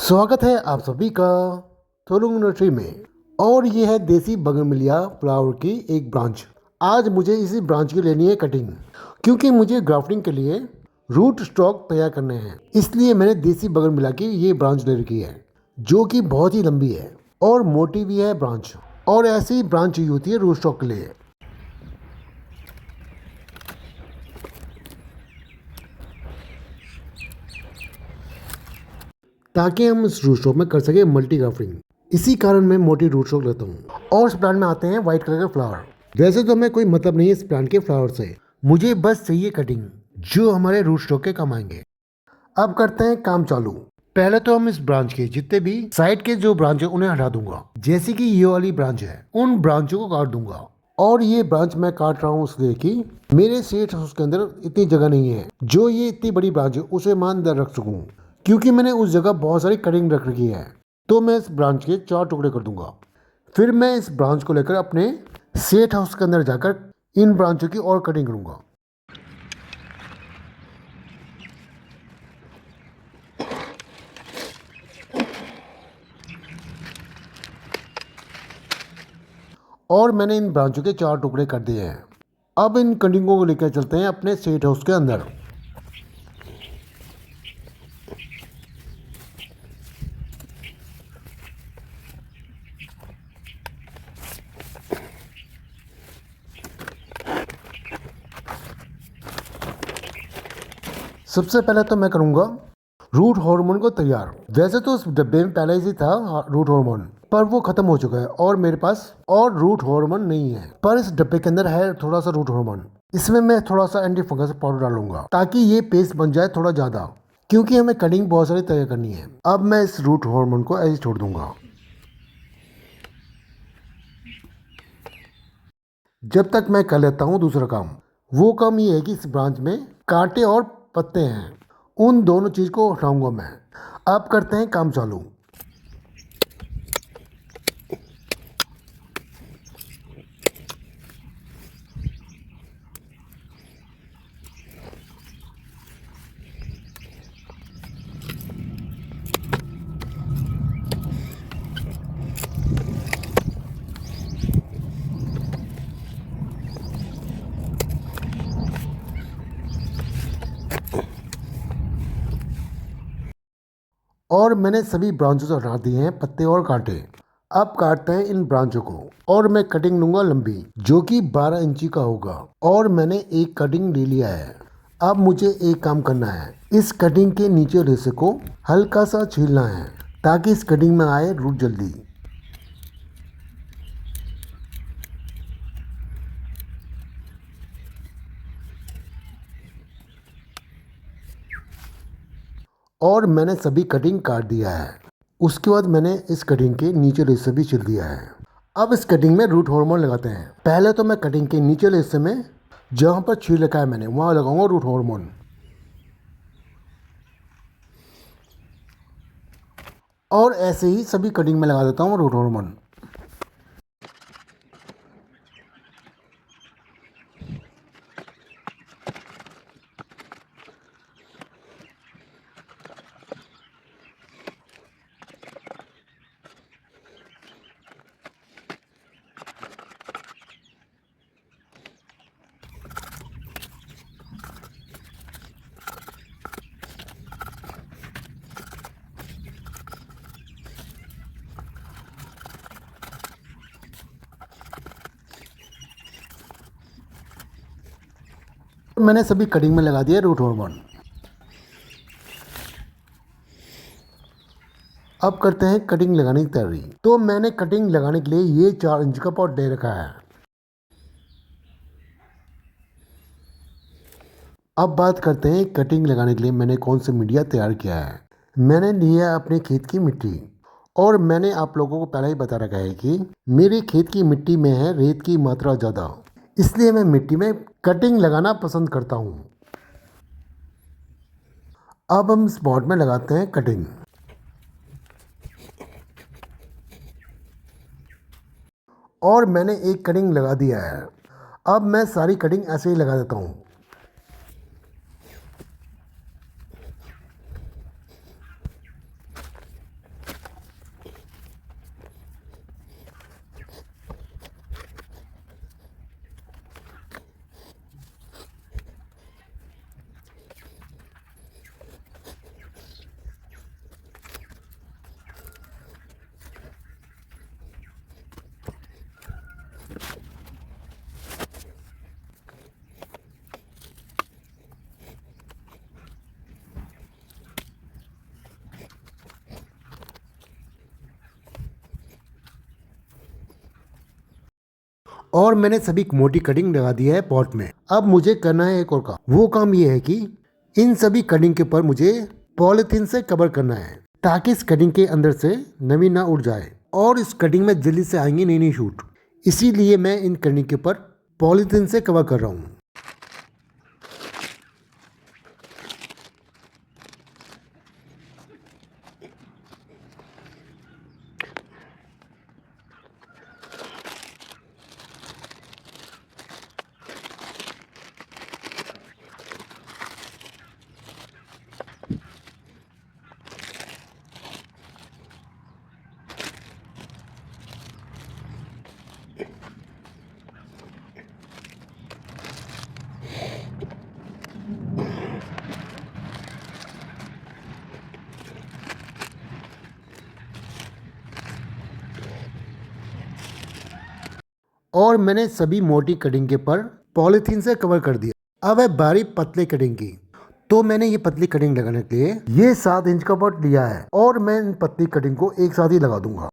स्वागत है आप सभी का तुलुंग नर्सरी में। और ये है देसी बगनविलिया फ्लावर की एक ब्रांच। आज मुझे इसी ब्रांच की लेनी है कटिंग, क्योंकि मुझे ग्राफ्टिंग के लिए रूट स्टॉक तैयार करने हैं। इसलिए मैंने देसी बगनविलिया की ये ब्रांच ले रखी है, जो कि बहुत ही लंबी है और मोटी भी है ब्रांच। और ऐसी ब्रांच चाहिए होती है रूट स्टॉक के लिए। ताकि हम इस रूट स्टॉक में कर सके मल्टी ग्राफ्टिंग। इसी कारण मैं मोटी रूट स्टॉक लेता हूँ। और इस प्लांट में आते हैं व्हाइट कलर के फ्लावर। वैसे तो हमें कोई मतलब नहीं है इस प्लांट के फ्लावर से, मुझे बस चाहिए कटिंग जो हमारे रूट स्टॉक के काम आएंगे। अब करते हैं काम चालू। पहले तो हम इस ब्रांच के जितने भी साइड के जो ब्रांच है उन्हें हटा दूंगा। जैसे कि ये वाली ब्रांच है, उन ब्रांचों को काट दूंगा। और ये ब्रांच मैं काट रहा हूँ इसलिए कि मेरे सेठ हाउस के अंदर इतनी जगह नहीं है जो ये इतनी बड़ी ब्रांच है उसे मैं अंदर रख सकूँ, क्योंकि मैंने उस जगह बहुत सारी कटिंग रख रखी है। तो मैं इस ब्रांच के 4 टुकड़े कर दूंगा। फिर मैं इस ब्रांच को लेकर अपने सेठ हाउस के अंदर जाकर इन ब्रांचों की और कटिंग करूंगा। और मैंने इन ब्रांचों के 4 टुकड़े कर दिए हैं। अब इन कटिंगों को लेकर चलते हैं अपने सेठ हाउस के अंदर। सबसे पहले तो मैं करूंगा रूट हार्मोन को तैयार। वैसे तो उस डब्बे में पहले ही था रूट हार्मोन, पर वो खत्म हो चुका है और मेरे पास और रूट हार्मोन नहीं है। पर इस डब्बे के अंदर है थोड़ा सा रूट हार्मोन। इसमें मैं थोड़ा सा एंटी फंगस पाउडर डालूंगा ताकि ये पेस्ट बन जाए थोड़ा ज्यादा, क्योंकि हमें कटिंग बहुत सारी तैयार करनी है। अब मैं इस रूट हार्मोन को ऐसे छोड़ दूंगा। जब तक मैं कर लेता हूँ दूसरा काम। वो काम ये है कि इस ब्रांच में कांटे और पत्ते हैं, उन दोनों चीज को हटाऊंगा मैं। अब करते हैं काम चालू। और मैंने सभी ब्रांचों से हटा दिए हैं पत्ते और कांटे। अब काटते हैं इन ब्रांचों को। और मैं कटिंग लूंगा लंबी, जो कि 12 इंची का होगा। और मैंने एक कटिंग ले लिया है। अब मुझे एक काम करना है, इस कटिंग के नीचे वाले हिस्से को हल्का सा छीलना है ताकि इस कटिंग में आए रूट जल्दी। और मैंने सभी कटिंग काट दिया है। उसके बाद मैंने इस कटिंग के नीचे वाले हिस्से भी छिल दिया है। अब इस कटिंग में रूट हार्मोन लगाते हैं। पहले तो मैं कटिंग के नीचे वाले हिस्से में जहाँ पर छील रखा है मैंने वहाँ लगाऊंगा रूट हार्मोन। और ऐसे ही सभी कटिंग में लगा देता हूँ रूट हार्मोन। मैंने सभी कटिंग में लगा दिया रूट हार्मोन। अब करते हैं कटिंग लगाने की तैयारी। तो मैंने कटिंग लगाने के लिए ये 4 इंच का पॉट दे रखा है। अब बात करते हैं कटिंग लगाने के लिए मैंने कौन सा मीडिया तैयार किया है। मैंने लिया अपने खेत की मिट्टी। और मैंने आप लोगों को पहले ही बता रखा है कि मेरे खेत की मिट्टी में है रेत की मात्रा ज़्यादा, इसलिए मैं मिट्टी में कटिंग लगाना पसंद करता हूँ। अब हम इस पॉट में लगाते हैं कटिंग। और मैंने एक कटिंग लगा दिया है। अब मैं सारी कटिंग ऐसे ही लगा देता हूँ। और मैंने सभी मोटी कटिंग लगा दी है पॉट में। अब मुझे करना है एक और काम। वो काम ये है कि इन सभी कटिंग के ऊपर मुझे पॉलिथीन से कवर करना है ताकि इस कटिंग के अंदर से नमी ना उड़ जाए और इस कटिंग में जल्दी से आएंगे नई नई शूट। इसीलिए मैं इन कटिंग के ऊपर पॉलिथीन से कवर कर रहा हूँ। और मैंने सभी मोटी कटिंग के पर पॉलीथीन से कवर कर दिया। अब है बारी पतली कटिंग की। तो मैंने ये पतली कटिंग लगाने के लिए ये 7 इंच का पॉट लिया है और मैं इन पतली कटिंग को एक साथ ही लगा दूंगा।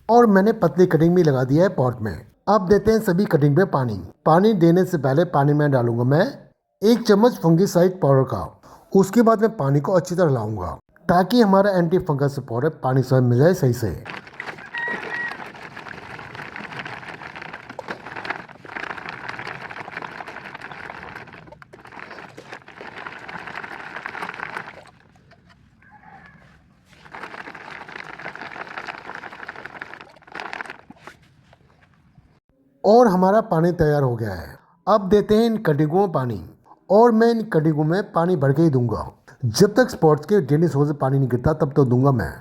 और मैंने पतली कटिंग भी लगा दिया है पॉट में। अब देते हैं सभी कटिंग में पानी। पानी देने से पहले पानी में डालूंगा मैं 1 चम्मच फंगिसाइड पाउडर का। उसके बाद मैं पानी को अच्छी तरह हिलाऊंगा ताकि हमारा एंटी फंगस पाउडर पानी से मिल जाए सही से। और हमारा पानी तैयार हो गया है। अब देते हैं इन कटिंगों में पानी। और मैं इन कटिंगों में पानी भर के ही दूंगा। जब तक स्पॉट्स के ड्रेनेज होल से पानी नहीं गिरता तब तो दूंगा मैं।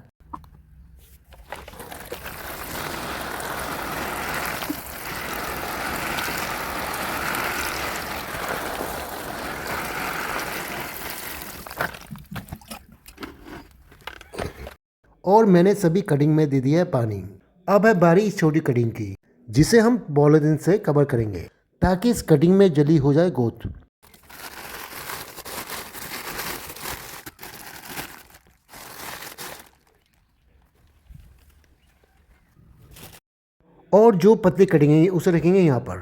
और मैंने सभी कटिंग में दे दिया है पानी। अब है बारी इस छोटी कटिंग की जिसे हम पॉलीथिन से कवर करेंगे ताकि इस कटिंग में जली हो जाए ग्रोथ। और जो पतली कटिंग है उसे रखेंगे यहाँ पर।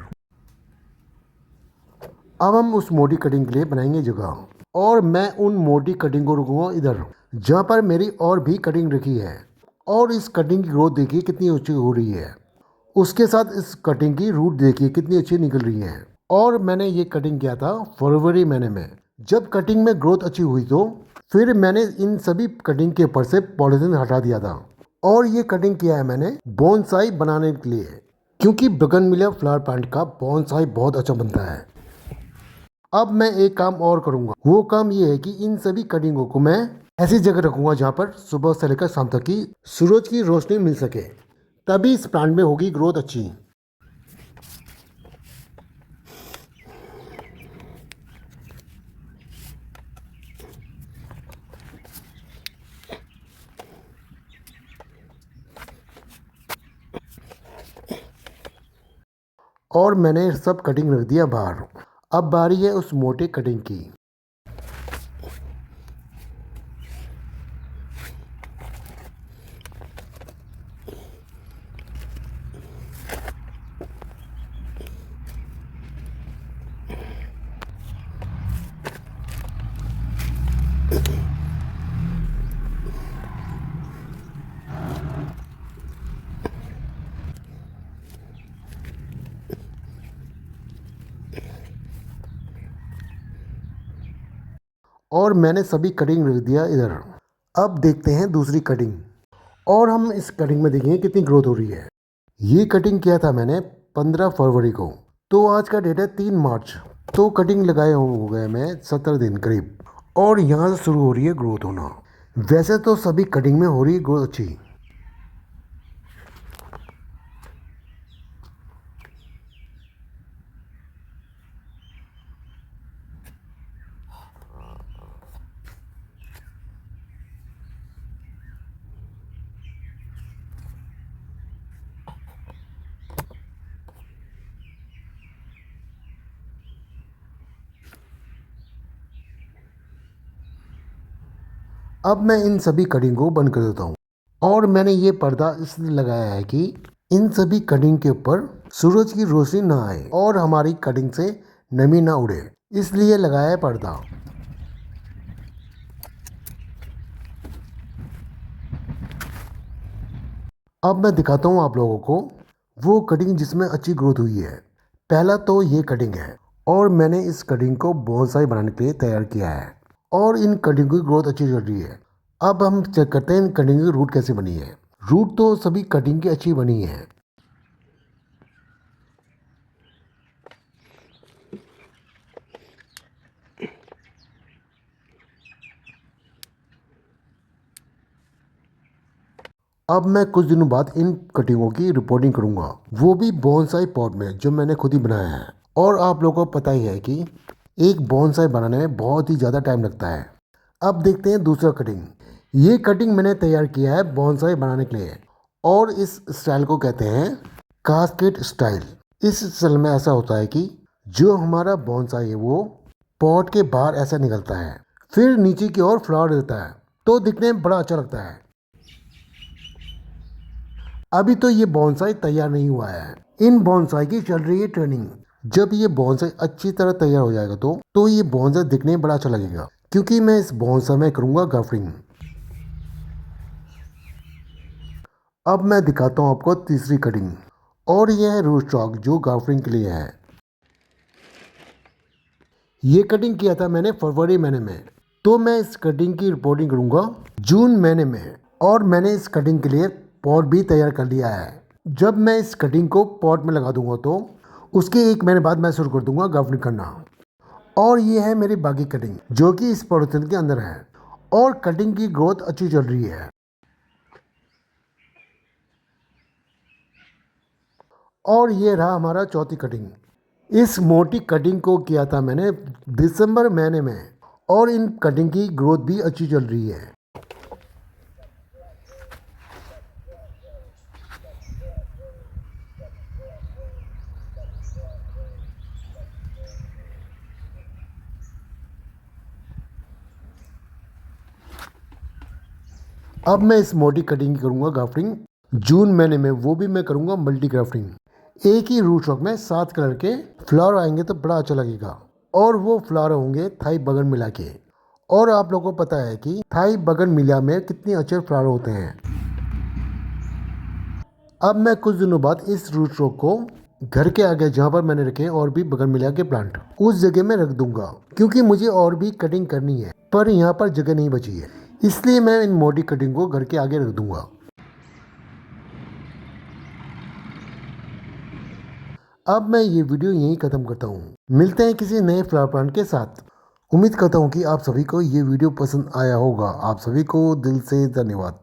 अब हम उस मोटी कटिंग के लिए बनाएंगे जगह। और मैं उन मोटी कटिंग को रखूँगा इधर जहाँ पर मेरी और भी कटिंग रखी है। और इस कटिंग की ग्रोथ देखिए कितनी ऊंची हो रही है। उसके साथ इस कटिंग की रूट देखिए कितनी अच्छी निकल रही है। और मैंने ये कटिंग किया था फरवरी महीने में। जब कटिंग में ग्रोथ अच्छी हुई तो फिर मैंने इन सभी कटिंग के ऊपर से पॉलीथिन हटा दिया था। और ये कटिंग किया है मैंने बोनसाई बनाने के लिए क्योंकि बोगनविलिया फ्लावर प्लांट का बोनसाई बहुत अच्छा बनता है। अब मैं एक काम और करूंगा। वो काम ये है कि इन सभी कटिंगों को मैं ऐसी जगह रखूंगा जहाँ पर सुबह से लेकर शाम तक की सूरज की रोशनी मिल सके, तभी इस प्लांट में होगी ग्रोथ अच्छी। और मैंने सब कटिंग रख दिया बाहर। अब बारी है उस मोटे कटिंग की। और मैंने सभी कटिंग रख दिया इधर। अब देखते हैं दूसरी कटिंग। और हम इस कटिंग में देखेंगे कितनी ग्रोथ हो रही है। ये कटिंग किया था मैंने 15 फरवरी को। तो आज का डेट है 3 मार्च। तो कटिंग लगाए हो गए मैं 17 दिन करीब। और यहाँ से शुरू हो रही है ग्रोथ होना। वैसे तो सभी कटिंग में हो रही है ग्रोथ अच्छी। अब मैं इन सभी कटिंग को बंद कर देता हूँ और मैंने ये पर्दा इसलिए लगाया है कि इन सभी कटिंग के ऊपर सूरज की रोशनी ना आए और हमारी कटिंग से नमी ना उड़े, इसलिए लगाया है पर्दा। अब मैं दिखाता हूँ आप लोगों को वो कटिंग जिसमें अच्छी ग्रोथ हुई है। पहला तो ये कटिंग है और मैंने इस कटिंग को बोनसाई बनाने के लिए तैयार किया है और इन कटिंग की ग्रोथ अच्छी चल रही है। अब हम चेक करते हैं इन कटिंग की रूट कैसे बनी है। रूट तो सभी कटिंग की अच्छी बनी है। अब मैं कुछ दिनों बाद इन कटिंगों की रिपोर्टिंग करूंगा, वो भी बोनसाई पॉट में जो मैंने खुद ही बनाया है। और आप लोगों को पता ही है कि एक बोनसाई बनाने में बहुत ही ज़्यादा टाइम लगता है। अब देखते हैं दूसरा कटिंग। ये कटिंग मैंने तैयार किया है बोनसाई बनाने के लिए और इस स्टाइल को कहते हैं कास्केट स्टाइल। इस स्टाइल में ऐसा होता है कि जो हमारा बोनसाई है वो पॉट के बाहर ऐसा निकलता है, फिर नीचे की ओर फ्लावर देता है, तो दिखने में बड़ा अच्छा लगता है। अभी तो ये बोनसाई तैयार नहीं हुआ है। इन बोनसाई की चल रही है ट्रेनिंग। जब ये बोनसाई अच्छी तरह तैयार हो जाएगा तो ये बोनसाई दिखने में बड़ा अच्छा लगेगा, क्योंकि मैं इस बोनसाई में करूंगा ग्राफ्टिंग। अब मैं दिखाता हूँ आपको तीसरी कटिंग और यह है रूट स्टॉक जो ग्राफ्टिंग के लिए है। ये कटिंग किया था मैंने फरवरी महीने में, तो मैं इस कटिंग की रिपोर्टिंग करूंगा जून महीने में। और मैंने इस कटिंग के लिए पॉट भी तैयार कर लिया है। जब मैं इस कटिंग को पॉट में लगा दूंगा तो उसके एक महीने बाद मैं शुरू कर दूंगा ग्राफ्टिंग करना। और ये है मेरी बाकी कटिंग जो कि इस पॉलिथीन के अंदर है और कटिंग की ग्रोथ अच्छी चल रही है। और ये रहा हमारा चौथी कटिंग। इस मोटी कटिंग को किया था मैंने दिसंबर महीने में और इन कटिंग की ग्रोथ भी अच्छी चल रही है। अब मैं इस मोटी कटिंग की करूँगा ग्राफ्टिंग जून महीने में, वो भी मैं करूँगा मल्टी ग्राफ्टिंग। एक ही रूट स्टॉक में 7 कलर के फ्लावर आएंगे तो बड़ा अच्छा लगेगा और वो फ्लावर होंगे थाई बगन मिला के। और आप लोगों को पता है कि थाई बगन मिला में कितने अच्छे फ्लावर होते हैं। अब मैं कुछ दिनों बाद इस रूट स्टॉक को घर के आगे जहाँ पर मैंने रखे और भी बगन मिला के प्लांट उस जगह में रख दूंगा, क्योंकि मुझे और भी कटिंग करनी है पर यहाँ पर जगह नहीं बची है, इसलिए मैं इन मोटी कटिंग को घर के आगे रख दूंगा। अब मैं ये वीडियो यहीं ख़त्म करता हूँ। मिलते हैं किसी नए फ्लावर प्लांट के साथ। उम्मीद करता हूँ कि आप सभी को ये वीडियो पसंद आया होगा। आप सभी को दिल से धन्यवाद।